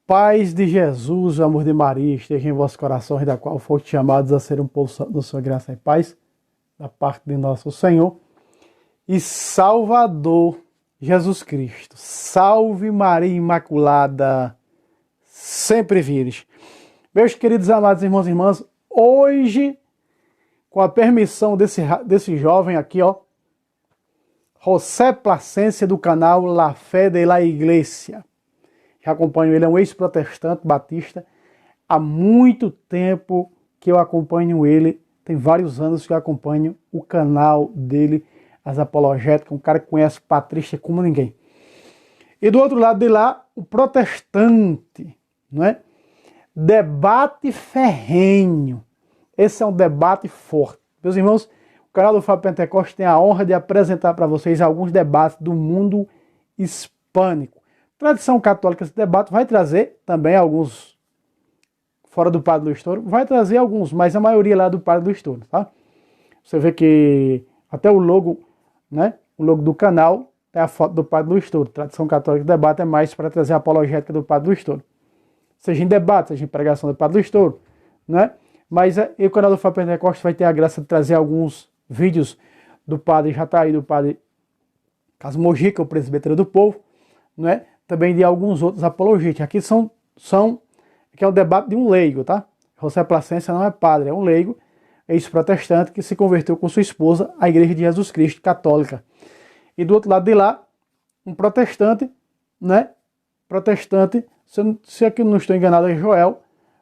Paz de Jesus, o amor de Maria, esteja em vossos corações, da qual foste chamados a ser um povo santo da sua graça e paz, da parte de nosso Senhor e Salvador Jesus Cristo. Salve Maria Imaculada, sempre vires. Meus queridos amados irmãos e irmãs, hoje, com a permissão desse jovem aqui, ó, José Plascencia, do canal La Fé de la Iglesia. Já acompanho ele, é um ex-protestante batista. Há muito tempo que eu acompanho ele, tem vários anos que eu acompanho o canal dele, as apologéticas, um cara que conhece patrícia como ninguém. E do outro lado de lá, o protestante, não é? Debate ferrenho. Esse é um debate forte. Meus irmãos, o canal do Fábio Pentecoste tem a honra de apresentar para vocês alguns debates do mundo hispânico. Tradição católica, esse debate vai trazer também alguns fora do Padre Luiz Toro, vai trazer alguns, mas a maioria lá do Padre Luiz Toro, tá? Você vê que até o logo, né? O logo do canal é a foto do Padre Luiz Toro. Tradição católica, debate é mais para trazer a apologética do Padre Luiz Toro. Seja em debate, seja em pregação do Padre Luiz Toro, né? Mas o canal do Fábio Pentecoste vai ter a graça de trazer alguns vídeos do Padre Jataí, do Padre Caso Mojica, o presbítero do povo, né? Também de alguns outros apologetas. Aqui que é um debate de um leigo, tá? José Plascencia não é padre, é um leigo, ex-protestante que se converteu com sua esposa à Igreja de Jesus Cristo católica. E do outro lado de lá, um protestante, né? Protestante, se aqui não estou enganado, é Joel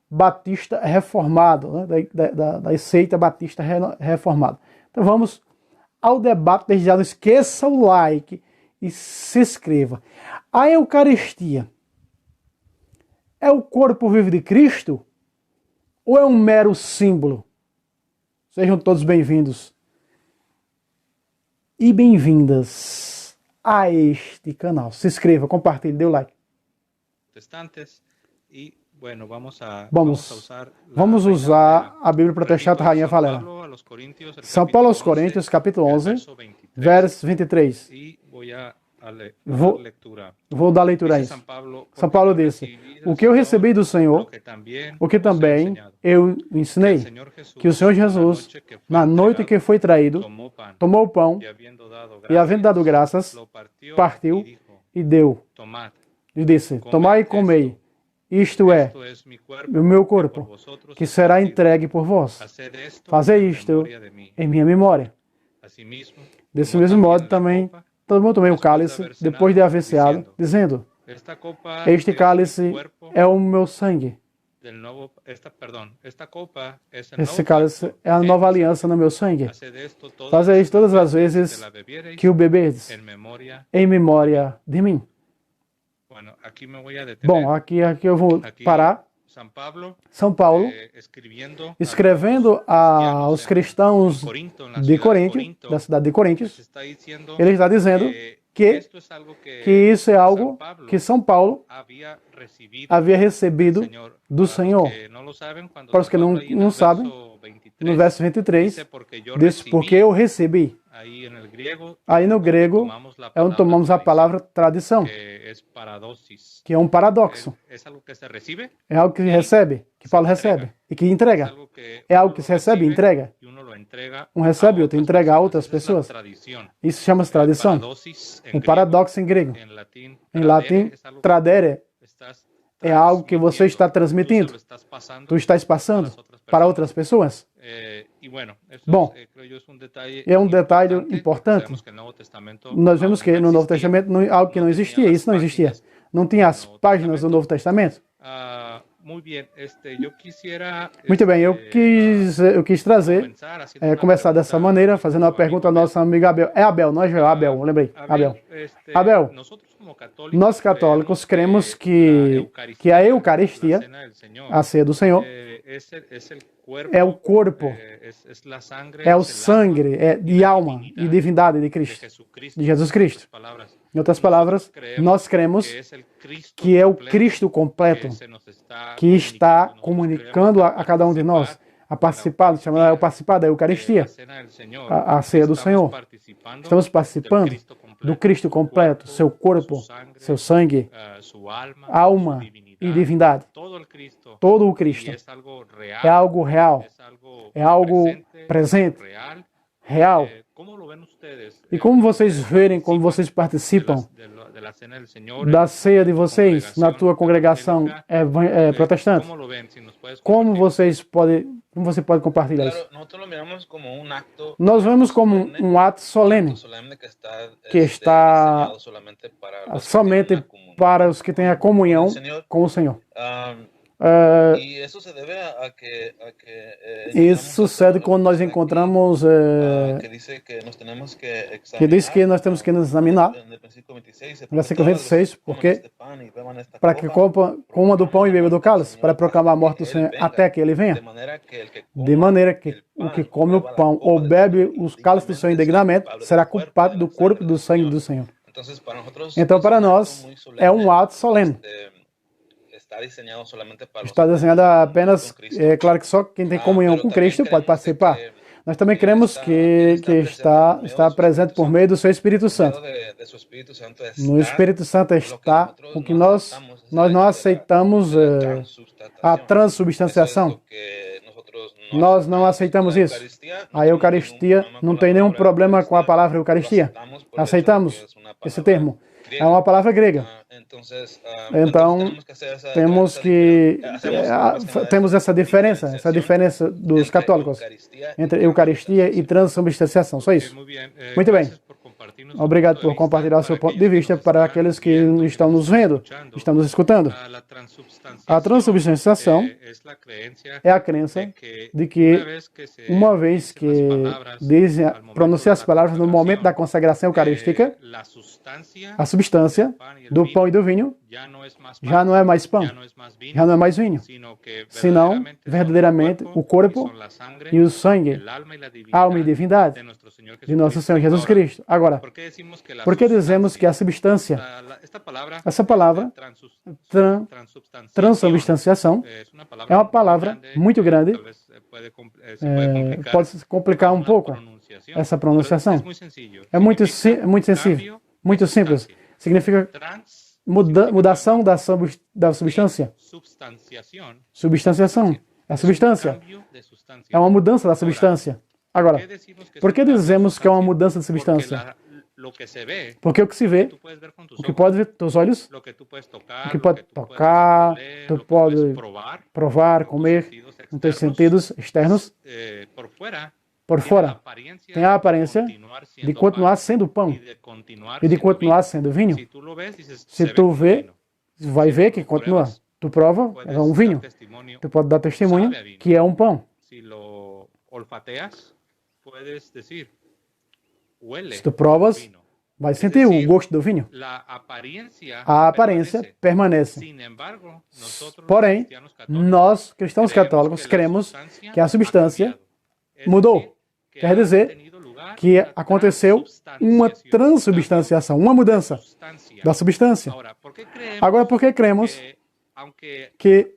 Batista Reformado, né? da seita Batista Reformado. Então vamos ao debate. Desde já não esqueça o like e se inscreva. A Eucaristia é o corpo vivo de Cristo ou é um mero símbolo? Sejam todos bem-vindos e bem-vindas a este canal. Se inscreva, compartilhe, dê o like. Vamos usar a Bíblia Protestante Rainha Valera. São Paulo aos Coríntios, capítulo 11, verso 23. Vou dar leitura a isso. São Paulo disse: o que eu recebi do Senhor, o que também eu ensinei, que o Senhor Jesus, na noite que foi traído, tomou o pão e, havendo dado graças, partiu e deu. E disse: tomai e comei, isto é o meu corpo, que será entregue por vós. Fazei isto em minha memória. Desse mesmo modo também tomou também o cálice, depois de haver ceado, dizendo: este cálice é o meu sangue. Esse cálice é a nova aliança no meu sangue. Fazei isto todas as vezes que o beberdes, em memória de mim. Bom, aqui eu vou parar. São Paulo, escrevendo aos cristãos de Corinto, da cidade de Coríntios, ele está dizendo que isso é algo que São Paulo havia recebido do Senhor. Para os que não sabem, no verso 23, diz: porque eu recebi. Aí no grego é onde tomamos a palavra tradição, que é um paradoxo. É algo que se recebe, que Paulo recebe e que entrega. É algo que se recebe e entrega. Um recebe e outro entrega a outras pessoas. Isso chama-se tradição. Um paradoxo em grego. Em latim, tradere é algo que você está transmitindo. Tu estás passando para outras pessoas. Bom, é um detalhe importante. Nós vemos que no Novo Testamento algo que não existia, isso não existia. Não tinha as páginas do Novo Testamento. Muito bem, eu quis trazer, começar dessa maneira, fazendo uma pergunta ao nosso amigo Abel. É Abel, não é Joel? Abel, eu lembrei. Abel, nós católicos cremos que a Eucaristia, a ceia do Senhor, é o corpo, é o sangue, é de alma e divindade de Cristo, de Jesus Cristo. Em outras palavras, nós cremos que é o Cristo completo que está comunicando a cada um de nós a participar da Eucaristia, a ceia do Senhor. Estamos participando do Cristo completo, seu corpo, seu sangue, alma e divindade. Todo o Cristo é algo real, é algo presente, real. E como vocês verem, como vocês participam da ceia de vocês na tua congregação protestante, como você pode compartilhar isso? Nós vemos como um ato solene que está somente para os que têm a comunhão com o Senhor. Isso sucede quando nós encontramos que diz que nós temos que nos examinar, no versículo 26, porque para que coma do pão e beba do cálice, para proclamar a morte do Senhor até que ele venha. De maneira que o que come o pão ou bebe os cálices do Senhor indignamente será culpado do corpo e do sangue do Senhor. Então, para nós, é um ato solene. Está desenhado apenas, é claro que só quem tem comunhão com Cristo pode participar. Nós também cremos que está presente por meio do seu Espírito Santo. No Espírito Santo está o que nós não aceitamos a transubstanciação. Nós não aceitamos isso. A Eucaristia não tem nenhum problema com a palavra Eucaristia. Aceitamos esse termo. É uma palavra grega. Então, temos essa diferença dos católicos entre Eucaristia e transubstanciação. Só isso. Muito bem. Obrigado por compartilhar o seu ponto de vista para aqueles que estão nos vendo, estão nos escutando. A transubstanciação é a crença de que, uma vez que pronuncia as palavras no momento da consagração eucarística, a substância do pão e do vinho já não é mais pão, já não é mais vinho, senão verdadeiramente o corpo e o sangue, alma e divindade de nosso Senhor Jesus Cristo. Agora, por que dizemos que a substância, essa palavra, transubstanciação, é uma palavra muito grande, pode se complicar um pouco essa pronunciação. É muito sensível, muito simples. Significa mudação da substância. Substanciação. A substância é uma mudança da substância. Agora, por que dizemos que é uma mudança de substância? Porque o que se vê, o que pode ver com os olhos, o que pode tocar, tu pode provar, comer, nos teus sentidos externos, por fora, tem a aparência de continuar sendo pão e de continuar sendo vinho. Se tu vê, vai ver que continua. Tu prova, é um vinho. Tu pode dar testemunho que é um pão. Se tu provas, vai sentir o gosto do vinho. A aparência permanece. Porém, nós, cristãos católicos, cremos que a substância mudou. Quer dizer que aconteceu uma transubstanciação, uma mudança da substância. Agora, por que cremos que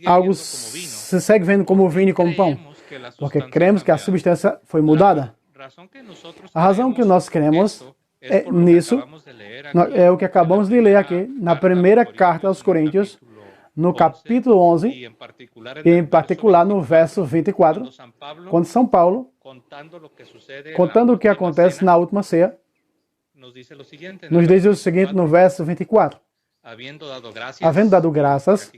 algo se segue vendo como vinho e como pão? Porque cremos que a substância foi mudada. A razão que nós cremos nisso é o que acabamos de ler aqui na primeira carta aos Coríntios, no capítulo 11, e em particular no verso 24, quando São Paulo, contando o que acontece na última ceia, nos diz o seguinte no verso 24. Havendo dado graças,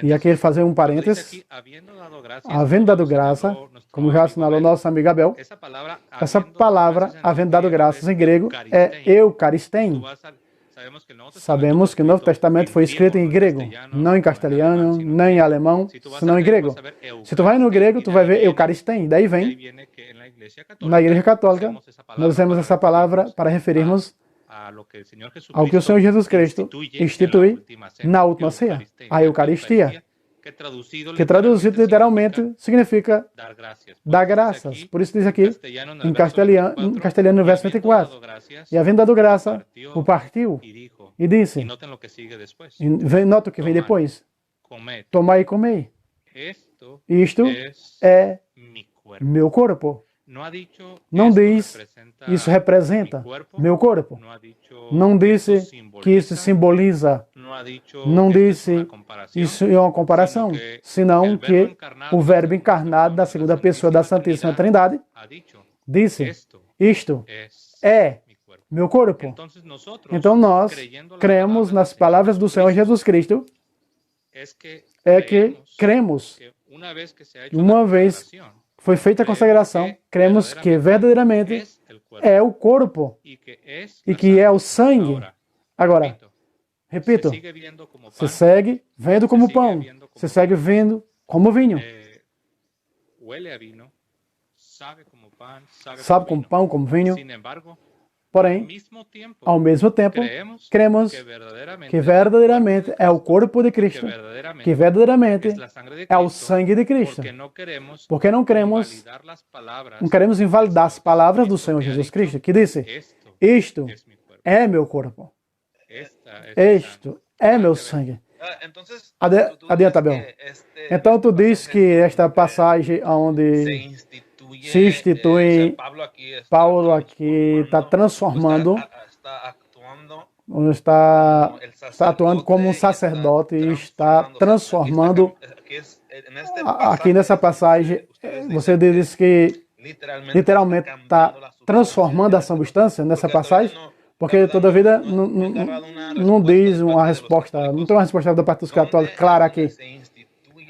e aqui ele fazer um parênteses, havendo dado graça, como já assinalou nosso amigo Abel, essa palavra, havendo dado graças em grego, é eucaristein. Sabemos que o Novo Testamento foi escrito em grego, não em castelhano, nem em alemão, senão em grego. Se tu vai no grego, tu vai ver eucaristein. Daí vem, na Igreja Católica, nós usamos essa palavra para referirmos ao que o Senhor Jesus Cristo institui na última ceia, a Eucaristia, que traduzido literalmente significa dar graças. Por isso diz aqui, em castelhano, no verso 24, e havendo dado graça, o partiu e disse, nota o que vem depois, tomai e comei, isto é meu corpo, Não diz, isso representa meu corpo. Não disse que isso simboliza. Não disse, isso é uma comparação. Senão que o Verbo encarnado da segunda pessoa da Santíssima Trindade disse, isto é meu corpo. Então nós cremos nas palavras do Senhor Jesus Cristo, é que cremos, uma vez que foi feita a consagração, cremos que verdadeiramente é o corpo e que é o sangue. Agora, repito, se segue vendo como pão, se segue vendo como vinho. Sabe como pão, como vinho. Porém, ao mesmo tempo, cremos que verdadeiramente é o corpo de Cristo, que verdadeiramente é o sangue de Cristo. Porque não queremos invalidar as palavras do Senhor Jesus Cristo, que disse, isto é meu corpo, isto é meu sangue. Adianta, Abel. Então tu diz que esta passagem onde se institui, Paulo aqui está transformando, está atuando como um sacerdote e está transformando, aqui nessa passagem, você diz que literalmente está transformando a substância nessa passagem, porque toda vida não diz uma resposta, não tem uma resposta da parte dos católicos clara aqui,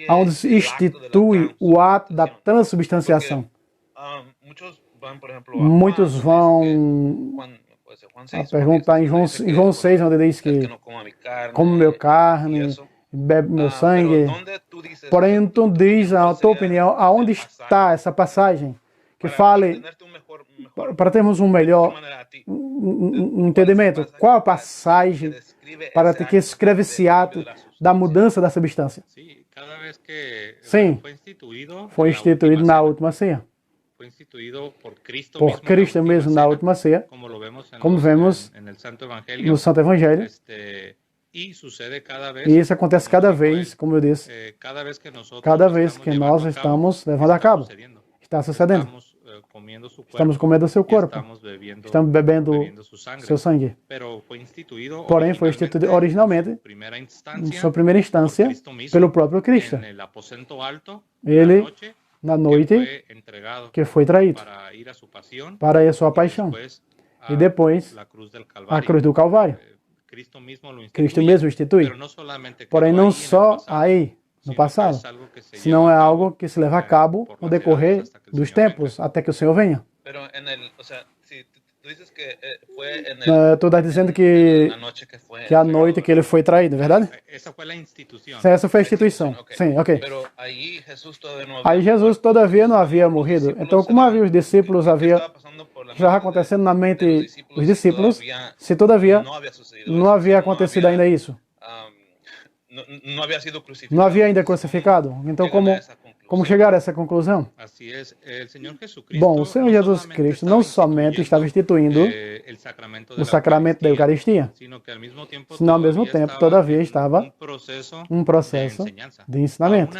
onde se institui o ato da transubstanciação. Muitos vão perguntar em João 6, onde diz que come meu carne, bebe meu sangue. Porém, tu diz, a tua opinião, aonde está essa passagem que fale, para termos um melhor entendimento, qual a passagem para ter que escreve esse ato da mudança da substância? Sim, foi instituído na última ceia. Por Cristo mesmo na última ceia, como vemos no Santo Evangelho. E isso acontece cada vez, como eu disse, cada vez que nós estamos levando a cabo. Está sucedendo. Estamos comendo o seu corpo. Estamos bebendo seu sangue. Porém, foi instituído originalmente, em sua primeira instância, pelo próprio Cristo. Ele, na noite que foi traído para ir à sua paixão. E depois, a cruz do Calvário. Cristo mesmo institui. Porém, não só aí, no passado, senão é algo que se leva a cabo no decorrer dos tempos, até que o Senhor venha. Tu está dizendo que a noite que ele foi traído, verdade? Sim, essa foi a instituição. Sim, ok. Aí Jesus todavia não havia morrido. Então, como havia os discípulos, já acontecendo na mente dos discípulos, se todavia não havia acontecido ainda isso. Não havia ainda crucificado. Então, como chegar a essa conclusão? Bom, o Senhor Jesus Cristo não somente estava instituindo o sacramento da Eucaristia, senão ao mesmo tempo, todavia, estava um processo de ensinamento.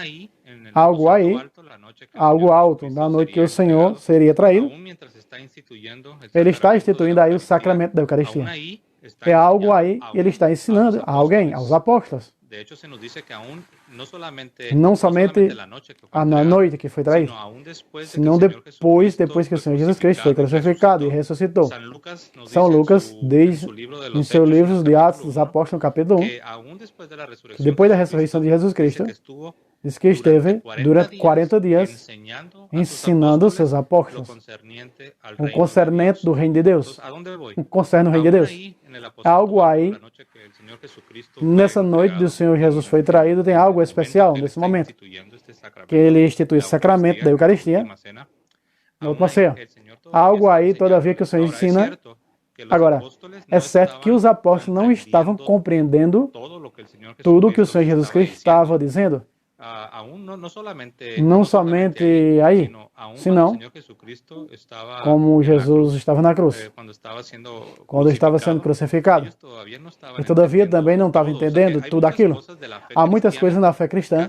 Algo aí, algo alto, na noite que o Senhor seria traído, ele está instituindo aí o sacramento da Eucaristia. É algo aí, ele está ensinando a alguém, aos apóstolos. Não somente na noite que foi traído, senão depois que o Senhor Jesus Cristo foi crucificado e ressuscitou. São Lucas diz em seu livro de Atos dos Apóstolos, capítulo 1, que depois da ressurreição de Jesus Cristo, diz que esteve durante 40 dias ensinando os seus apóstolos o concernente do reino de Deus, o concerne o reino de Deus. Algo aí, nessa noite do Senhor Jesus foi traído, tem algo especial nesse momento, que ele institui o sacramento da Eucaristia na última ceia. Algo aí, todavia, que o Senhor ensina. Agora, é certo que os apóstolos não estavam compreendendo tudo o que o Senhor Jesus Cristo estava dizendo. não somente aí, senão como Jesus estava na cruz, quando estava sendo crucificado. E todavia também não estava entendendo tudo aquilo. Há muitas coisas na fé cristã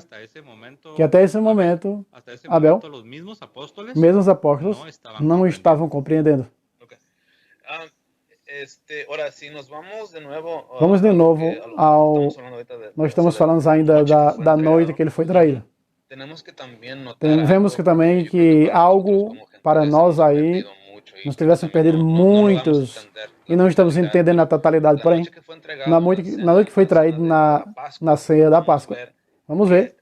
que até esse momento, Abel, mesmo os apóstolos, não estavam compreendendo. Ok. Ahora, si nos vamos de nuevo, Vamos de novo ao... estamos hablando ahorita Nós estamos falando ainda da noite que ele foi traído. Vemos que também que algo para nós aí, nós tivéssemos perdido muitos e não estamos entendendo a totalidade. Porém, na noite que foi traído na ceia da Páscoa, vamos ver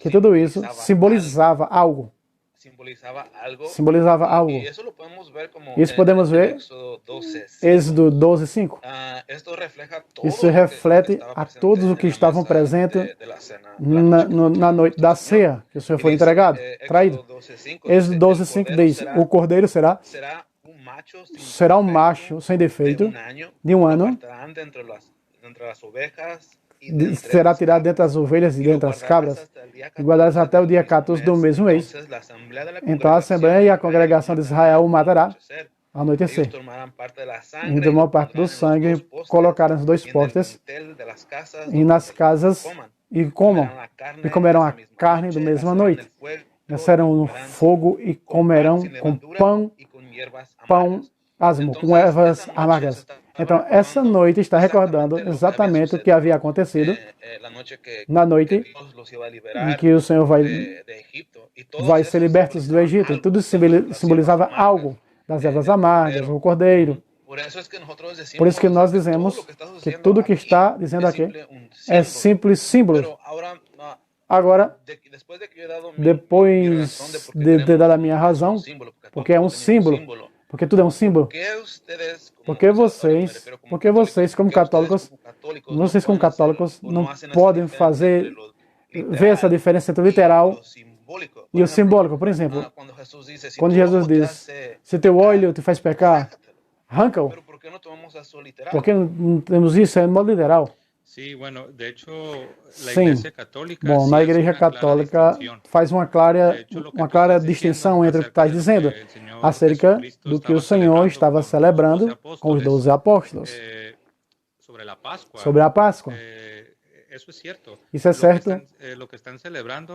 que tudo isso simbolizava algo. Simbolizava algo. Isso podemos ver Êxodo 12:5. Isso reflete a todos os que estavam presentes na noite da ceia, que o Senhor foi entregado, traído. Êxodo 12:5 diz: o cordeiro será um macho sem defeito de um ano, será tirado dentre as ovelhas e dentre as cabras, e guardarás até o dia 14 do mesmo mês. Então a Assembleia e a congregação de Israel o matará ao anoitecer. E tomaram parte do sangue e colocaram os dois postes e nas casas e comam, e comerão a carne do mesma noite. Descerão no fogo e comerão com pão asmo, com ervas amargas. Então, essa noite está recordando exatamente o que havia acontecido na noite em que o Senhor vai ser liberto do Egito. E tudo simbolizava algo das ervas amargas, o cordeiro. Por isso que nós dizemos que tudo que está dizendo aqui é simples símbolo. Agora, depois de dar a minha razão, porque é um símbolo, porque tudo é um símbolo. Porque vocês como católicos não podem ver essa diferença entre o literal e o simbólico. Por exemplo, quando Jesus diz: se teu olho te faz pecar, arranca-o. Por que não temos isso em modo literal? Sim, bom, na Igreja Católica faz uma clara distinção entre o que está dizendo acerca do que o Senhor estava celebrando com os 12 apóstolos sobre a Páscoa. Isso é certo.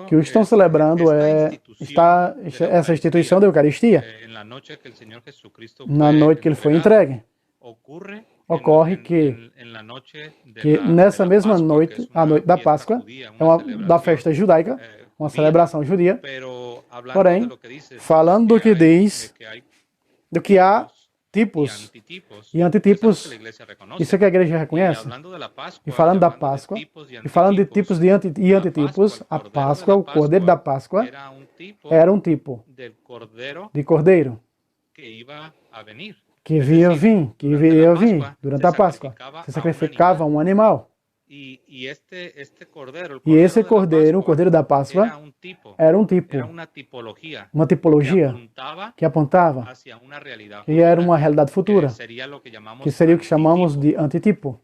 Que o que estão celebrando é essa instituição da Eucaristia na noite que ele foi entregue. Ocorre que nessa mesma noite, a noite da Páscoa, da festa judaica, uma celebração judia, porém, falando do que diz, do que há tipos e antitipos, isso é que a igreja reconhece. E falando da Páscoa, e falando de tipos e antitipos, a Páscoa, o cordeiro da Páscoa, era um tipo de cordeiro que iria vir durante a Páscoa. Se sacrificava um animal. E esse cordeiro, o cordeiro da Páscoa, era um tipo, uma tipologia que apontava e era uma realidade futura, que seria o que chamamos de antitipo.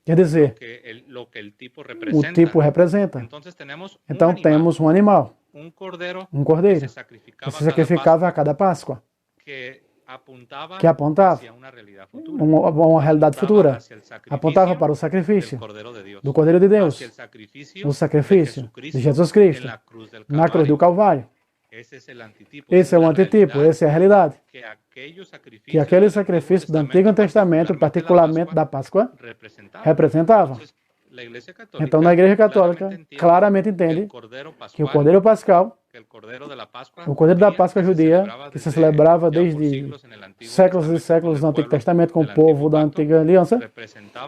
Quer dizer, o tipo representa. Então temos um animal, um cordeiro, que se sacrificava a cada Páscoa, que apontava uma realidade futura, apontava para o sacrifício do Cordeiro de Deus, o sacrifício de Jesus Cristo na cruz do Calvário. Esse é o antitipo, essa é a realidade. Que aquele sacrifício do Antigo Testamento, particularmente da Páscoa, representava. Então, na Igreja Católica, claramente entende que o Cordeiro Pascal, o Cordeiro da Páscoa judia, que se celebrava desde séculos e séculos no Antigo Testamento com o povo da Antiga Aliança,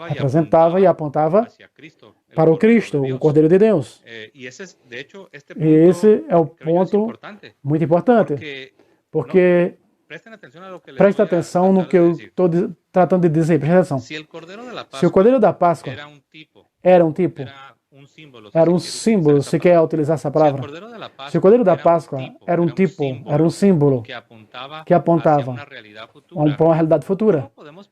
representava e apontava para o Cristo, o Cordeiro de Deus. E esse é o ponto muito importante, porque presta atenção no que eu estou tratando de dizer. Presta atenção. Se o Cordeiro da Páscoa era um tipo, era um símbolo, se quer utilizar essa palavra. Se o Cordeiro da Páscoa era um tipo, era um símbolo que apontava para uma realidade futura,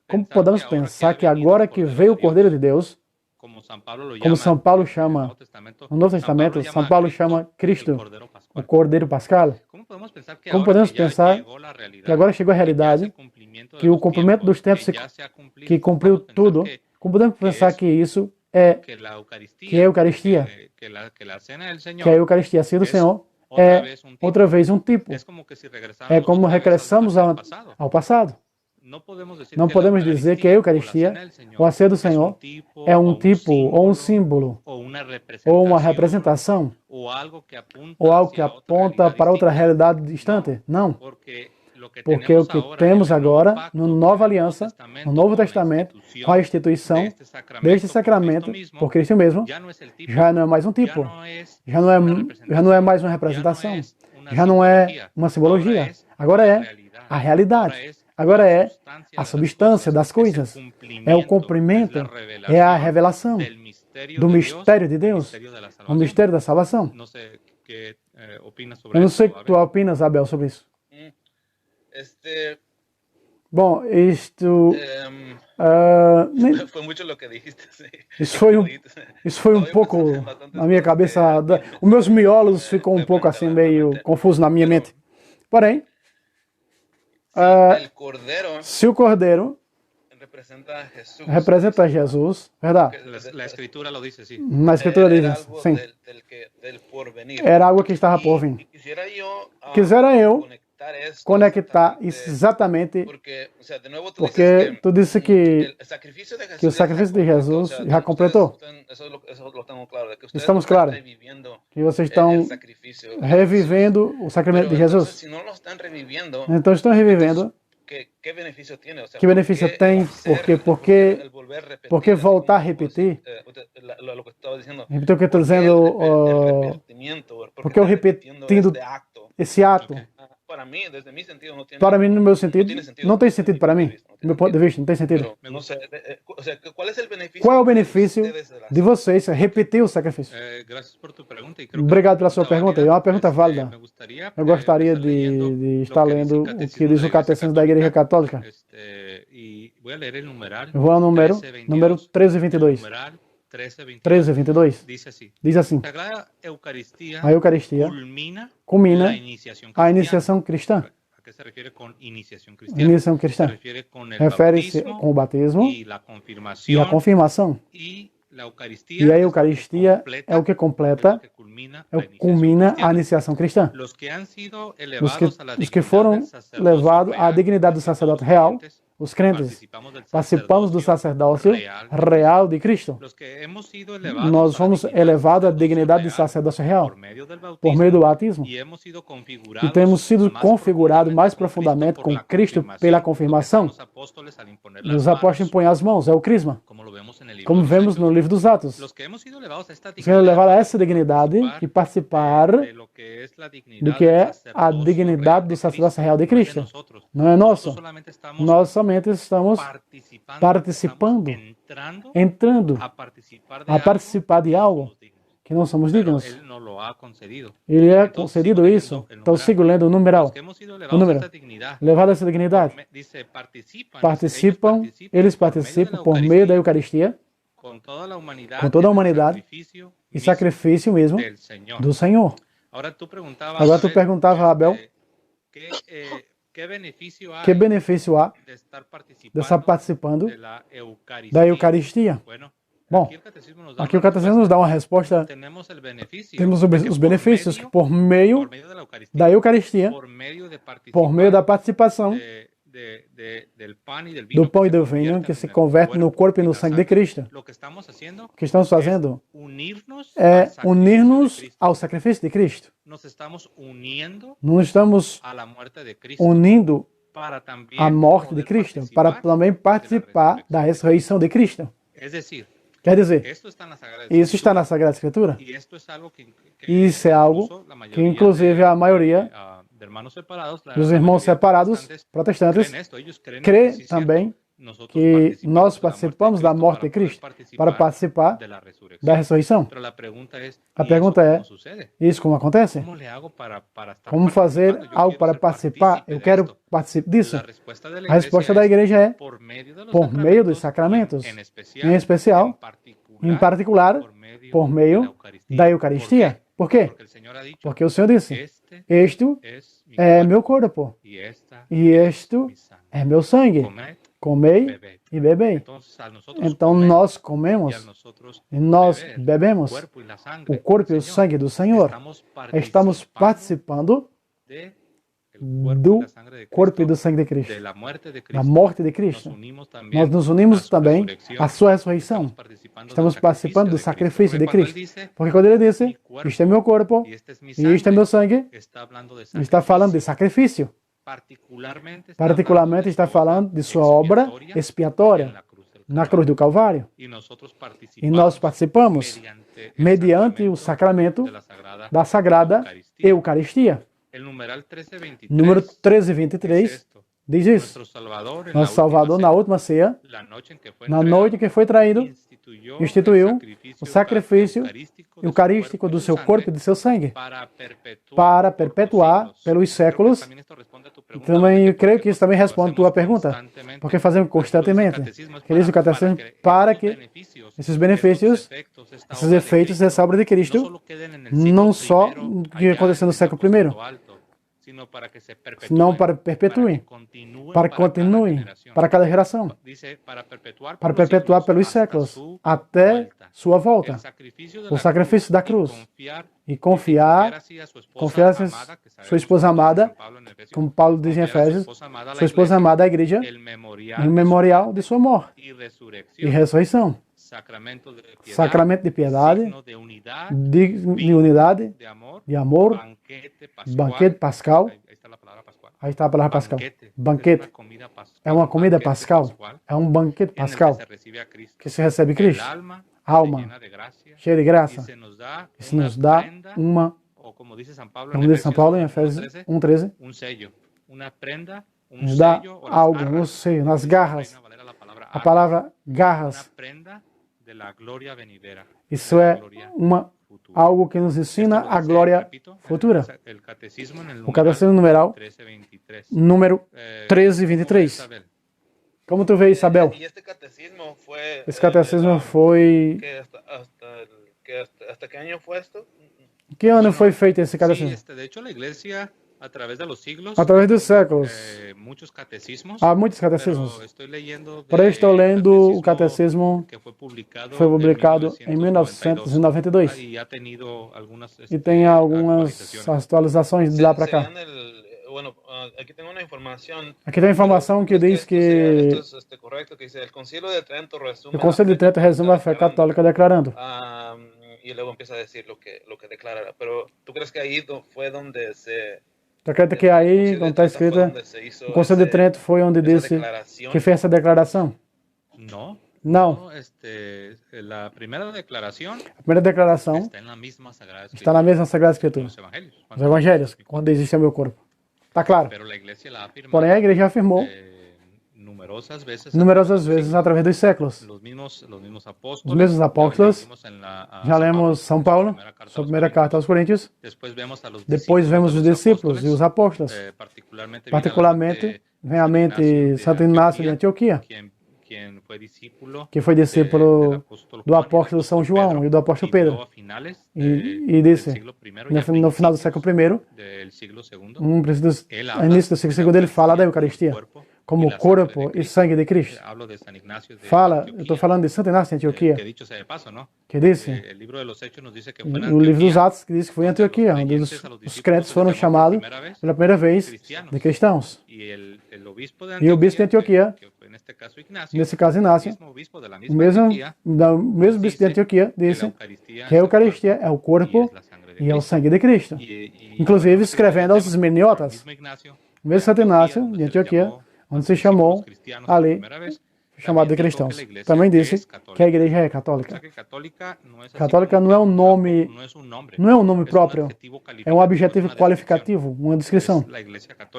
como podemos pensar que agora que veio o Cordeiro de Deus, como São Paulo lo como llama São Paulo no chama Nuevo Testamento, no Novo São Paulo Testamento, llama São a Paulo chama el Cristo Cordero o Pascual. Cordeiro Pascal. ¿Cómo podemos pensar que Como ahora podemos que ya pensar llegó la que realidad, agora chegou a que ya es realidade, el cumplimiento de que o los cumprimento dos tiempos, tempos que ya se ha cumplido, que cumpriu podemos pensar tudo, como podemos que pensar es que isso é que la que é a Eucaristía, Eucaristia, que la cena del que a Señor Eucaristia, a ceia do es Senhor, otra é vez un outra tipo. vez um tipo. Es como que si É regresáramos como otra vez regressamos hacia el pasado. ao passado. No podemos decir Não que la podemos dizer que a Eucaristía o la Eucaristia cena del ou a Señor ceia do es un Senhor tipo é um o un tipo ou um símbolo símbolo o una ou uma representación representação o algo que apunta ou algo que hacia otra aponta realidad para outra distinta. realidade No, distante. Não, porque lo que porque o tenemos que ahora en temos el nuevo agora, pacto, na en nova el Nuevo aliança, no Testamento, Novo con la Testamento, com a institución de instituição este deste sacramento sacramento por Cristo mesmo, ya no es el tipo, já não é mais um ya tipo, no es já não é, una já não é representación, mais uma ya no representação, es una já não é simbología, uma ahora simbologia, es agora la é realidad, a ahora realidade, es agora la é sustancia a de las substância cosas, das es el coisas, é o cumplimiento, es cumprimento, la é a revelación revelação del misterio do de Dios, mistério de el Deus, misterio de la o salvación. mistério da salvação. No sé qué opinas Eu sobre não esto, sei o que tu Abel. opinas, Abel, sobre isso. Este, Bom, isto em, nem- fue mucho lo que dijiste, sí. isso foi Como um, dijiste, isso foi um estaba yo pouco pensando en bastantes na minha cosas que cabeça, al mismo os meus tiempo miolos ficou um me pouco assim planteaba en la meio mente. confuso na minha Pero mente. Porém, si ah, el Cordero se o Cordeiro representa a Jesús, representa dice, Jesus, verdade? la escritura lo dice, sí. Na escritura diz Era isso, algo sim. del porvenir. Era algo que estava por vir. Y quisiera yo Quisera eu conectar esto conectar exactamente, exatamente, porque, o sea, de nuevo tú dices porque tu disse que el sacrificio de o Jesús ya sacrifício de completó, o Jesus sea, já ustedes completou. eso lo tengo claro, de que ustedes Estamos no están claros reviviendo que vocês estão el sacrificio de Jesús. revivendo o sacramento Pero de entonces, Jesus. si no lo están reviviendo, Então estão revivendo. ¿qué beneficio tiene? O sea, Que benefício ¿por qué tem? el hacer, Porque el volver a repetir, porque así voltar a como vos, repetir. lo que estaba diciendo, Repetir o que eu estou ¿por qué dizendo, el repetimiento? ¿Por qué porque eu estás repitiendo repetindo este acto? esse ato. Okay. Para mí, desde mi sentido, no tiene, Para mim, no meu no sentido, tiene sentido. não tem Desde sentido mi para punto de mim. vista, no Do tiene meu ponto de sentido. vista, não tem sentido. Pero, no sé, o sea, ¿cuál es el beneficio Qual é o de benefício ustedes de la de vocês repetir o sacrifício? Gracias por tu pregunta. Y creo que Obrigado es pela sua pergunta. É uma pergunta válida. me gustaría, Eu gostaria empezar leyendo de lo estar que dice lendo el o que diz o Catecismo Catecismo da Igreja Católica. Y voy a leer el numeral. Eu vou ao número 1322. Numeral 1322. 1322. Dice así. Diz assim: Sagrada Eucaristía a Eucaristia culmina culmina la iniciación a cristiana. iniciação cristã. ¿A qué se refiere con iniciación A cristiana? iniciação Se cristã refiere con el refere-se bautismo com o batismo y la e a confirmación confirmação. y la E Eucaristía a Eucaristia é o que completa, é o que culmina a iniciação cristã. Los que han sido Os que, elevados a la os que dignidad foram del sacerdocio levados à real, dignidade do sacerdote real, os crentes, participamos do sacerdócio real de Cristo. Los que hemos sido elevados Nós a la fomos dignidad elevados à del dignidade do sacerdocio sacerdócio real por medio del por meio do bautismo batismo y hemos sido e configurados temos sido más configurados mais profundamente profundamente com Cristo pela confirmação. Los apóstoles al imponer E las os apóstolos manos, impõem as mãos, é o crisma, como lo vemos en el libro como de los vemos Hechos. no livro dos Atos. Los que hemos sido elevados a esta Os que levaram dignidad a essa dignidade e participar de lo que es la do dignidad que del é a sacerdocio dignidade real do de sacerdócio real de no es de Cristo. nosotros. Não é Nosotros nosso. solamente estamos Nós somente estamos participando, entrando a participar de algo que não somos dignos. Él nos lo ha concedido. Ele é Então, concedido sigo isso. leyendo el Então numeral. sigo lendo o numeral. Los que hemos sido O elevados a número. esta dignidad, Levado a essa dignidade. dice, Participam, eles participam por meio da Eucaristia con toda la humanidad, com toda a en el humanidade sacrificio e mismo sacrifício mesmo del Señor. do Senhor. Agora tu perguntava, Abel, que benefício há que benefício há de estar de estar participando de la Eucaristía? da Eucaristia? Bueno, Bom, aqui aqui o Catecismo nos dá uma resposta. temos el beneficio Temos de que os benefícios que por por meio meio da Eucaristía, da Eucaristia, por meio de por meio da participação del pan y del vino, do pão e do vinho que se converte no corpo e no sangue de Cristo. Lo que estamos haciendo O que estamos fazendo unirnos é al unir-nos sacrificio de Cristo. ao sacrifício de Cristo. Nos estamos uniendo Não estamos a la muerte de Cristo unindo para también a morte de poder Cristo, para participar também de la participar resurrección. da ressurreição de Cristo. Es decir, Quer dizer, esto está en la Sagrada isso está na Sagrada Escritura. y esto es algo que Isso é algo incluso la que, mayoría inclusive, a maioria de hermanos separados, dos irmãos separados, protestantes, creen esto. Ellos creen crê que sí es também cierto. Nosotros que nós participamos participamos da morte de Cristo para participar de la resurrección. da ressurreição. Pero la pregunta es, A ¿y pergunta eso é, cómo sucede? isso como acontece? ¿Cómo le hago para estar Como fazer participando? Yo algo quiero para ser participar? partícipe Eu de quero esto. participar disso. La respuesta de la A resposta iglesia da es igreja é por medio de los por meio dos sacramentos, sacramentos, en em especial, en particular, em particular, por meio da Eucaristia. Por quê? Porque o Senhor disse, este é meu corpo e este é meu sangue. Comei e bebei. Então nós comemos e nós bebemos o corpo e o sangue do Senhor. Estamos participando do corpo e do sangue de Cristo, da morte de Cristo. Nós nos unimos também à sua ressurreição. Estamos participando do sacrifício de Cristo. Porque quando ele disse, este é meu corpo e este é meu sangue, ele está falando de sacrifício. Particularmente está falando de sua obra expiatória na cruz do Calvário. E nós participamos mediante o sacramento da Sagrada Eucaristia. Número 1323 diz isso. Nosso Salvador, na última ceia, na noite que foi traído, instituiu o sacrifício eucarístico do seu corpo e do seu sangue para perpetuar pelos séculos. Também eu creio que isso também responde a tua pergunta, porque fazemos constantemente. Que diz o catecismo para que esses benefícios, esses efeitos dessa obra de Cristo, não só que aconteceu no século I, senão para perpetuem, para continuem, para cada geração, para perpetuar pelos séculos, até sua volta. O sacrifício da cruz. E confiar a sua esposa amada, como Paulo diz em Efésios, sua esposa amada, a igreja, em memorial de sua morte e ressurreição. Sacramento de piedade, de unidade, de amor, banquete pascal. Aí está a palavra pascal. Banquete. É uma comida pascal. É um banquete pascal que se recebe Cristo. Alma cheia de graça. Isso nos dá uma, como diz São Paulo em Efésios 1:13, nos dá algo no seio, nas garras. A palavra garras. Isso é algo que nos ensina a glória futura. O catecismo numeral, número 1323. Como tu vê, Isabel? Esse catecismo foi... Que ano foi feito esse catecismo? Através dos séculos. Há muitos catecismos. Porém, estou lendo o catecismo que foi publicado em 1992. E tem algumas atualizações de lá para cá. Aqui tem uma informação que diz que o Concílio de Trento resume a fé católica declarando. E logo começa a dizer o que declara. Pero tu crees que aí foi onde se... Tu acredita que aí, onde está escrito, o Concílio de Trento foi onde disse que fez essa declaração? Não. A primeira declaração está na mesma Sagrada Escritura. Os Evangelhos, quando existe o meu corpo. Está claro. Porém, a igreja afirmou numerosas vezes através dos séculos. Os mesmos apóstolos, já lemos São Paulo, sua primeira carta aos Coríntios. Depois vemos os discípulos e os apóstolos. Particularmente, vem à mente Santo Inácio de Antioquia, que foi discípulo do apóstolo São João e do apóstolo Pedro. E disse, no final do século I, início do século II, ele fala da Eucaristia como corpo e sangue de Cristo. Eu estou falando de Santo Inácio de Antioquia, que disse, o livro dos Atos, que diz que foi em Antioquia, onde os crentes foram chamados pela primeira vez de cristãos. E o bispo de Antioquia, nesse caso Inácio, o mesmo bispo de Antioquia, disse que a Eucaristia é o corpo e é o sangue de Cristo. Inclusive, escrevendo aos esmeniotas, o mesmo Santo Inácio de Antioquia, onde se chamou ali, chamado de cristãos. Também disse que a igreja é católica. Católica não é um nome próprio, é um adjetivo qualificativo, uma descrição.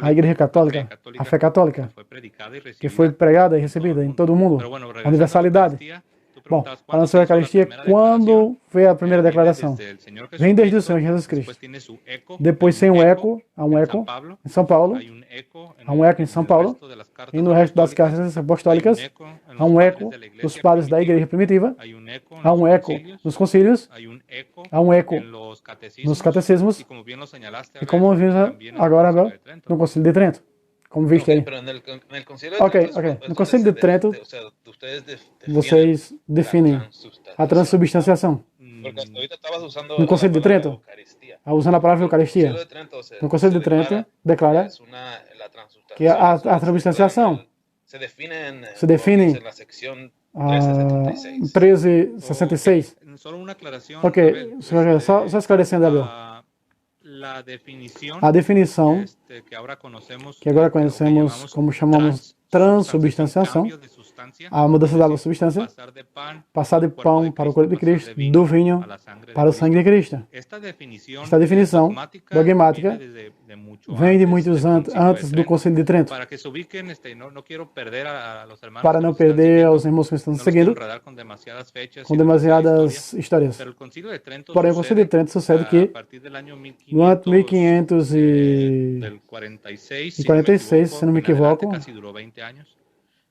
A igreja católica, a fé católica, que foi pregada e recebida em todo o mundo, a universalidade. Bom, preguntabas, falando ¿cuándo sobre a se hizo la Eucaristia, primera quando declaración? veio a primeira Viene declaração? desde el Señor Vem desde o Jesucristo, Senhor Jesus Cristo. después tiene su eco, Depois hay tem un um eco eco, há um en eco San Pablo, em São Paulo, hay un eco há um eco em en São el Paulo, resto de las e cartas no resto das apostólicas, cartas hay un apostólicas eco en há los um padres eco de la dos iglesia padres da igreja primitiva, primitiva, hay un eco en há los um eco concilios, nos concílios, hay un eco há um eco en los nos catecismos, catecismos, y como bien lo señalaste, e Abel, como vimos también en el agora, Concilio Abel, de Trento. no Concílio de Trento, como viste Ok, aí. pero en el Concilio de Ok, Trento ok. es No donde Concílio de Trento, o sea, ustedes vocês definem a transubstanciación. transubstanciação. Porque hasta ahorita estabas usando No la Concílio de palabra Trento, Eucaristía. usando a palavra El Concilio Eucaristia. de Trento No Concílio de Trento declara es la transubstanciación. que a transubstanciação se define en, se define en la sección a 1376. 1366. Solo una aclaración. Ok, Abel, só esclarecendo, Abel. La definición A definição que agora conhecemos, que agora conhecemos como chamamos transubstanciação, cambio de sustancia, a mudança da substância, passar de pão para o corpo de Cristo, do vinho para o sangue de Cristo. Esta definição dogmática vem de muitos antes do Concílio de Trento. Para que se ubiquem, não quero perder a los hermanos para não perder aos irmãos que estão seguindo com demasiadas fechas, com demasiadas histórias. Porém, o Concílio de Trento sucede que no ano 1546, se não me equivoco,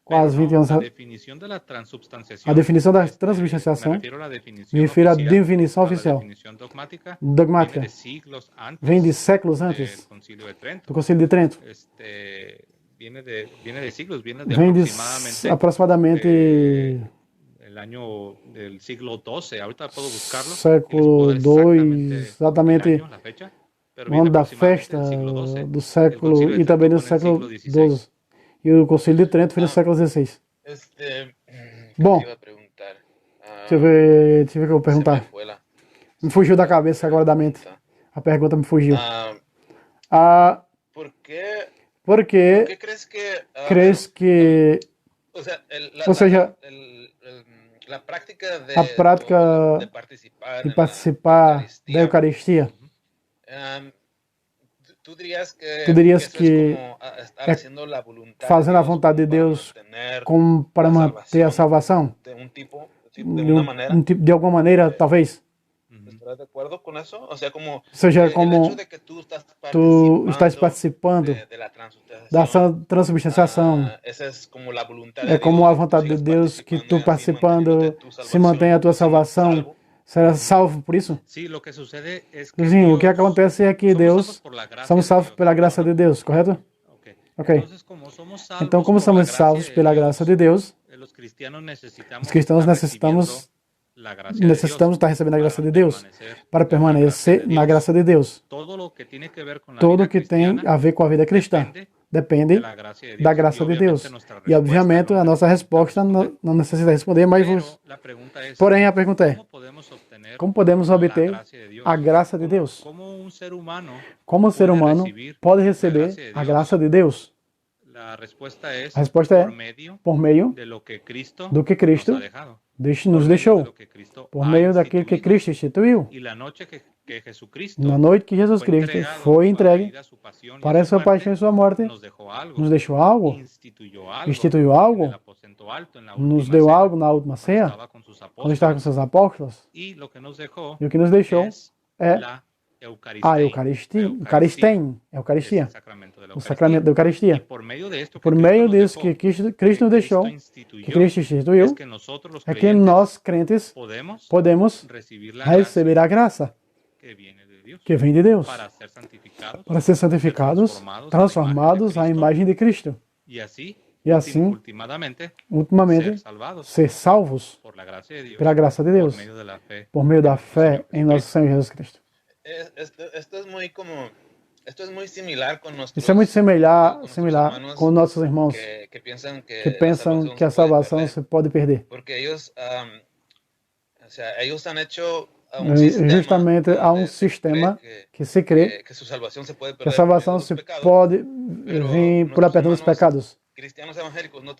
quase 20 anos, a definição da transubstanciação, me refiro à definição oficial, dogmática, vem de séculos antes do Concílio de Trento. Vem de aproximadamente século II, exatamente o ano da festa do século e também do século XII. E o Concílio de Trento foi no século XVI. Bom, deixa eu ver o que eu vou perguntar. Me fugiu da cabeça agora da mente. A pergunta me fugiu. Por que crees que ou seja, a prática de participar da Eucaristia, tu dirias que é fazendo a vontade de Deus como para manter a salvação? De alguma maneira, talvez? Ou seja, como tu estás participando da transubstanciação, é como a vontade de Deus que tu participando se mantém a tua salvação, será salvo por isso? Sim, o que acontece é que Deus, somos salvos pela graça de Deus, correto? Ok. Então, como somos salvos pela graça de Deus, os cristãos necessitamos estar recebendo a graça de Deus para permanecer na graça de Deus. Tudo que tem a ver com a vida cristã depende da graça de Deus. E, obviamente, a nossa resposta não necessita responder, mas porém a pergunta é: como podemos obter a graça de Deus? Como um ser humano pode receber a graça de Deus? A resposta é por meio do que Cristo nos deixou, por meio daquilo que Cristo instituiu. Na noite que Jesus Cristo foi entregue para a sua paixão e sua morte, nos deixou algo, instituiu algo, nos deu algo na última ceia, quando estava com seus apóstolos. E o que nos deixou é a Eucaristia, o sacramento da Eucaristia. Por meio disso que Cristo nos deixou, que Cristo instituiu, é que nós, crentes, podemos receber a graça que vem de Deus, para ser santificados, transformados à imagem de Cristo. E assim, ultimamente, ser salvos pela graça de Deus, por meio da fé em nosso Senhor Jesus Cristo. Isso é muito similar com nossos irmãos que pensam que a salvação se pode perder. Justamente há um sistema que se crê que a salvação se pode vir por perdão dos pecados.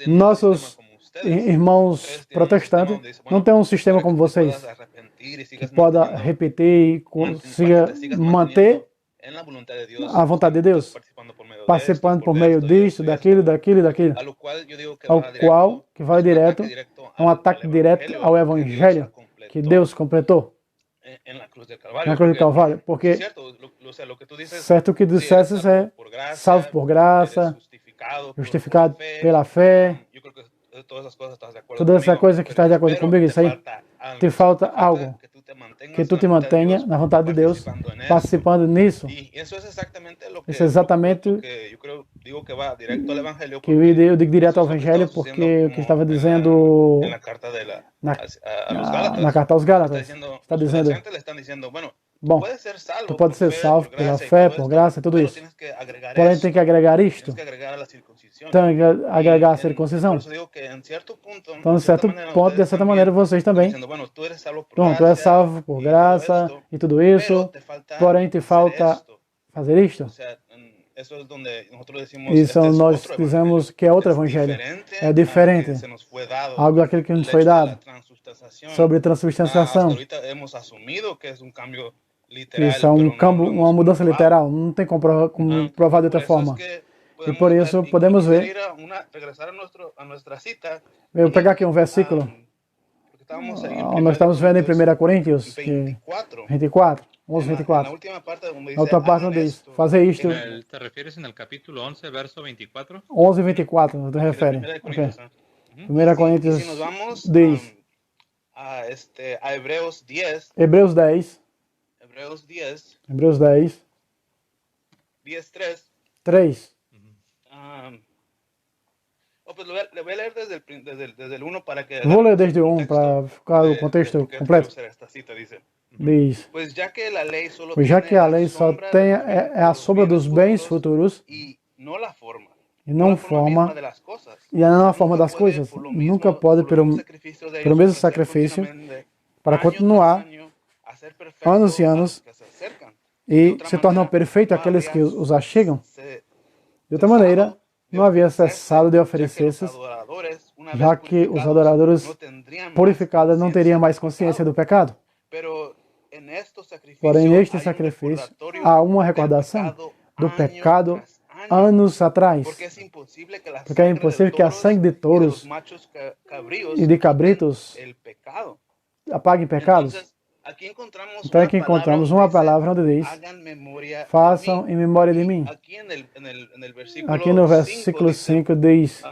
Nossos irmãos protestantes não têm um sistema como vocês, que possa repetir e consiga manter a vontade de Deus, participando por meio disso, daquilo, ao qual que vai direto É um ataque direto ao Evangelho que Deus completou en la cruz del Calvario. na cruz do Calvário. Porque, Lo que tú dices, certo, o que dissesses é salvo por graça, justificado pela fé. Yo creo que todas esas cosas estás de acuerdo Toda essa conmigo, coisa que estás de acordo pero comigo, te isso aí, falta algo. te falta algo. Que tu te mantenha na vontade de Deus, participando nisso. Y eso es exactamente lo que, Isso é exatamente lo que yo creo, digo que va directo al Evangelio. que eu digo direto ao Evangelho, porque o que estava dizendo en la carta de la, na, a los Gálatas, na carta aos Gálatas, está los dizendo, creyentes le están diciendo, bueno, bom, puedes ser salvo tu pode por ser fe, salvo por pela gracia y fé, todo por esto, graça, tudo pero isso. tienes que agregar Porém, eso, tem que agregar isto. tienes que agregar a la circuncisión. Tem que agregar a Por circuncisão. eso digo que en cierto punto, Então, em certo ponto, de certa maneira, vocês também. diciendo, bueno, tú eres salvo por Bom, tu és salvo por y graça todo esto, e tudo isso, pero te falta porém te hacer falta esto. fazer isto. O sea, eso es donde nosotros decimos, Isso este es nós otro dizemos que é outro evangelho. É diferente. se nos fue dado, Algo daquilo que nos el foi hecho de dado la transubstanciación. sobre Hasta transubstanciação. ahorita hemos asumido que es un cambio literal, Isso é pero no campo, lo hemos uma mudança comprobado. literal. Não tem como provar de outra forma. E por isso podemos ver. Regressar a nossa cita. Eu vou pegar aqui um versículo. Nós estamos vendo em 1 Coríntios 24, 11, 24. Na última parte não diz, fazer isto. ¿Te refieres en el capítulo 11, verso 24? 11 e 24, não te refere. Okay. 1 Coríntios Se nós vamos diz, a Hebreus 10, Hebreus 10, Hebreus 10, Hebreus 10, 10, 3. 3. Pues le voy a leer desde el 1 para que... Vou ler desde o 1 para ficar o contexto completo. Esta cita dice, Diz, pues já que a lei só tem a sombra dos bens futuros e não a forma. e não forma, e não a forma das coisas, nunca pode, pelo mesmo sacrifício, para continuar anos e anos e se tornam perfeitos aqueles que os achegam. De outra maneira, não havia cessado de oferecer-se, já que os adoradores purificados não teriam mais consciência do pecado. Porém, neste sacrifício, há uma recordação do pecado anos atrás. Porque é impossível que a sangue de touros e de cabritos apague pecados. Então aqui encontramos uma palavra onde diz, façam em memória de mim. Aqui no versículo 5 diz,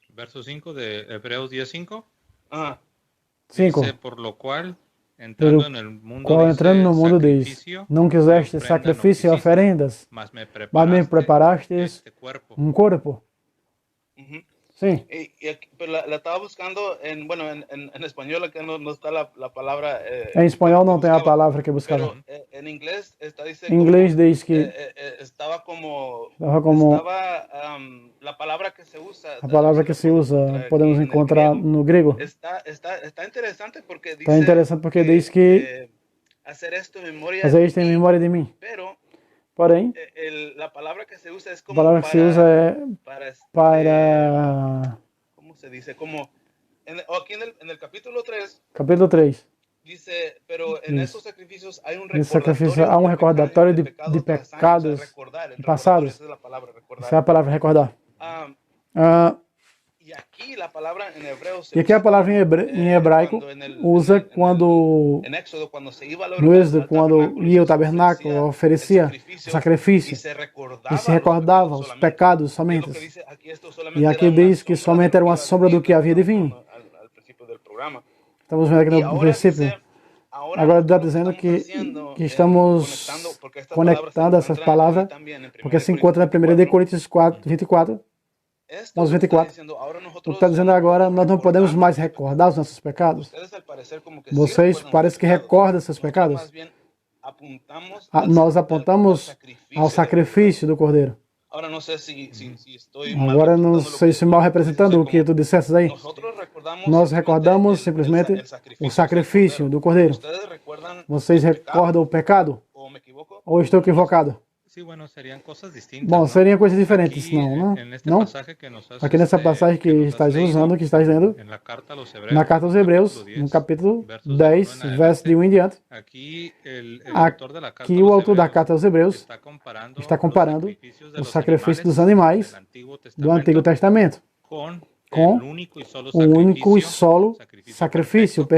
Verso 5 de Hebreos 10:5. 5. Dice, por lo cual, entrando en el mundo, Qual entrando no mundo diz, sacrificio, não quiseste sacrifício e oferendas, mas me mas me preparastes este cuerpo. um corpo. Sim. Pero la estaba buscando bueno, en español acá no está la palabra. Em espanhol não tem a palavra que eu buscava. Pero en inglés está dice. Em inglês diz que estava como la palavra que se usa. A palavra que se usa podemos encontrar no grego. Está interessante porque diz. Está interessante porque diz que fazer isto em memória de mim. Porém, a palavra que se usa é como a palavra que se usa é para como se diz, como aqui no capítulo 3. Capítulo 3. Dice, pero en esos sacrificios hay un recordatório de pecados passados. Essa é a palavra recordar. E aqui a palavra em hebraico usa quando no Êxodo, quando ia o tabernáculo, oferecia o sacrifício e se recordava os pecados somente. E aqui diz que somente era uma sombra do que havia de vir. Estamos vendo aqui no princípio. Agora está dizendo que estamos conectando essas palavras, porque se encontra na 1 Coríntios 4, 24. 11:24. Está dizendo agora, nós não podemos mais recordar os nossos pecados. Vocês parecem que recordam seus pecados. Nós apontamos ao sacrifício do Cordeiro. Agora não sei se mal representando o que tu disseste aí. Nós recordamos simplesmente o sacrifício do Cordeiro. Vocês recordam o pecado? Ou estou equivocado? Sí, bueno, serían cosas distintas, Bom, ¿no? seriam coisas diferentes, Aquí, não, en este não? pasaje que nos has, Aqui nessa passagem que nos has estás leído, usando, que estás lendo, en la carta a los na Hebreos, carta aos capítulo Hebreus, 10, no capítulo versos del 1 en 10, verso de 1 em diante, aquí el autor de la carta aqui a o los autor da Hebreos carta aos Hebreus está comparando está comparando los sacrificios de os los sacrifícios dos animales animais del Antiguo do Antigo Testamento Testamento con com el único y solo o único e solo sacrificio sacrifício perfecto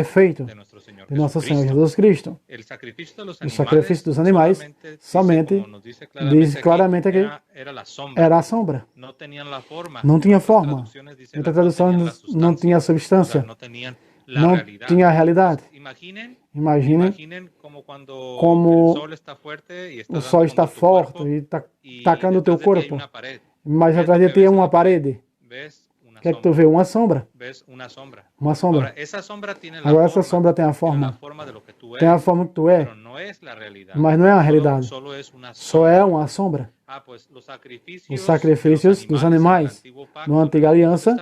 perfeito de nuestro Señor de nosso Senhor Jesucristo. Jesus Cristo. El sacrificio de los O sacrifício dos animales animais somente, somente como nos dice diz claramente aqui, era la sombra. era a sombra. No tenían la forma. Não En tinha otras forma. traducciones dice, Em outras no tenían la traduções não tinha sustancia, o sea, substância, no tenían la não realidad. tinha a realidade. Imaginen, Imaginem imaginen como cuando como el sol está fuerte y está o sol dando está contra tu forte cuerpo e está y tacando o teu detrás de ti hay corpo, una pared. mas ¿Qué es atrás lo de que ti ves é en uma la pared? parede. Ves una O que é que tu sombra. vê? Uma sombra. Ves una sombra. Uma sombra. Ahora, esa sombra tiene la Agora essa forma, sombra tem a tiene la forma. forma de lo que tú Tem a eres, forma que tu é, pero no es la realidad. mas não é a realidade. Solo es una Só sombra. é uma sombra. Ah, pues los Os sacrificios sacrifícios dos animais no Antiga Aliança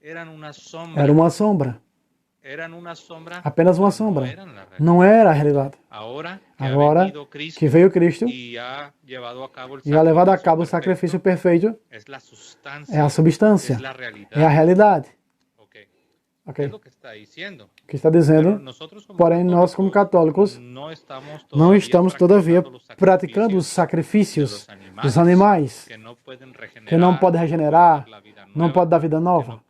eran una era uma sombra. Apenas uma sombra. Não era a realidade. Agora que veio Cristo e ha levado a cabo o sacrifício perfeito, é a substância, é a realidade. Ok? É o que está dizendo. O que está dizendo, porém nós como católicos não estamos todavia praticando os sacrifícios dos animais que não podem regenerar, não podem dar vida nova,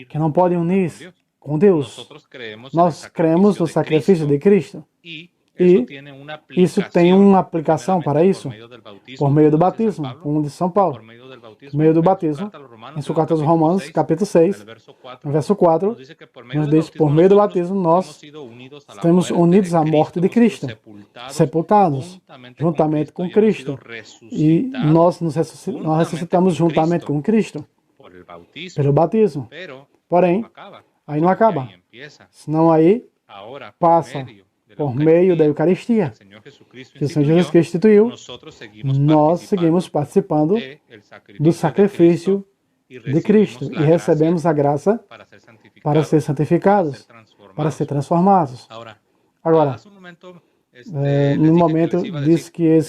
que não podem unir com Deus. Nós cremos no sacrifício de Cristo e isso tem uma aplicação para isso por meio do batismo, como de São Paulo. Por meio do batismo, em sua carta aos Romanos, capítulo 6, no verso 4, nos diz que por meio do batismo nós estamos unidos à morte de Cristo, sepultados juntamente com Cristo. E nós ressuscitamos juntamente com Cristo pelo batismo. Porém, aí não acaba, senão aí passa por meio da Eucaristia, que o Senhor Jesus Cristo instituiu, nós seguimos participando do sacrifício de Cristo e recebemos a graça para ser santificados, para ser transformados. Agora, no momento diz que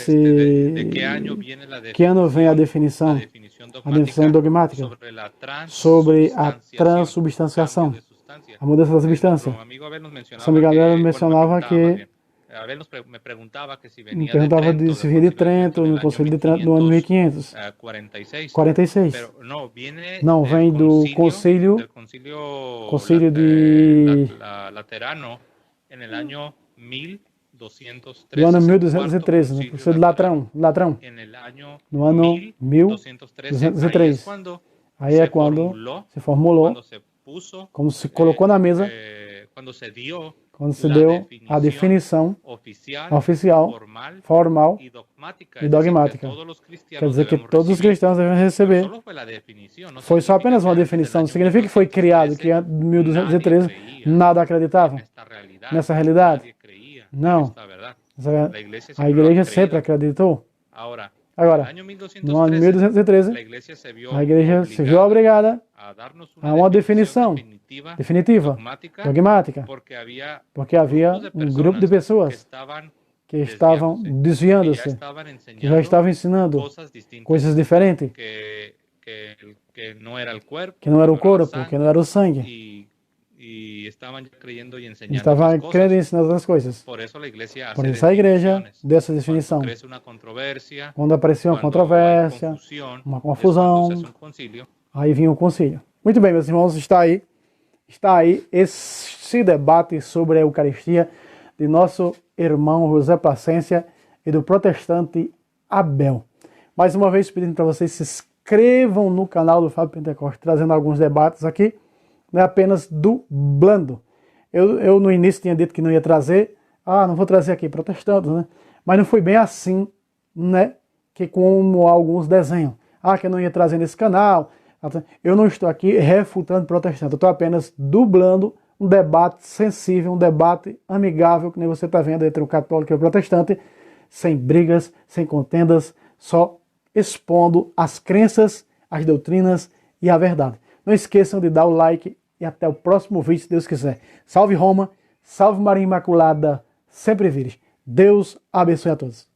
que ano vem a definição dogmática sobre a transubstanciação, a mudança da substância. Seu amigo Abel mencionava que me perguntava se vinha de Trento, no Conselho de Trento, no ano 1546. Não, vem do Concílio de do ano 1213, no Concílio de Latrão, no ano 1203. Aí é quando se formulou, como se colocou na mesa, quando se deu a definição oficial, formal e dogmática. Quer dizer que todos os cristãos devem receber. Foi só apenas uma definição, não significa que foi criado, que em 1213 nada acreditava nessa realidade. Não. A igreja sempre acreditou. Agora, no ano 1213, a igreja se viu obrigada a uma definição definitiva, dogmática, porque havia um grupo de pessoas que estavam desviando-se, que já estavam ensinando coisas diferentes, que não era o corpo, que não era o sangue. Estavam crendo e ensinando outras coisas. Por isso a igreja deu essa definição. Quando aparecia uma controvérsia, uma confusão, aí vinha o concílio. Muito bem, meus irmãos, está aí esse debate sobre a Eucaristia de nosso irmão José Placência e do protestante Abel. Mais uma vez pedindo para vocês se inscrevam no canal do Fábio Pentecoste, trazendo alguns debates aqui, não é apenas dublando. Eu no início tinha dito que não ia trazer, não vou trazer aqui protestantes, né? Mas não foi bem assim, né? Que como alguns desenham. Que eu não ia trazer nesse canal. Eu não estou aqui refutando protestantes, eu estou apenas dublando um debate sensível, um debate amigável, que nem você está vendo entre o católico e o protestante, sem brigas, sem contendas, só expondo as crenças, as doutrinas e a verdade. Não esqueçam de dar o like e até o próximo vídeo, se Deus quiser. Salve Roma, salve Maria Imaculada, sempre vires. Deus abençoe a todos.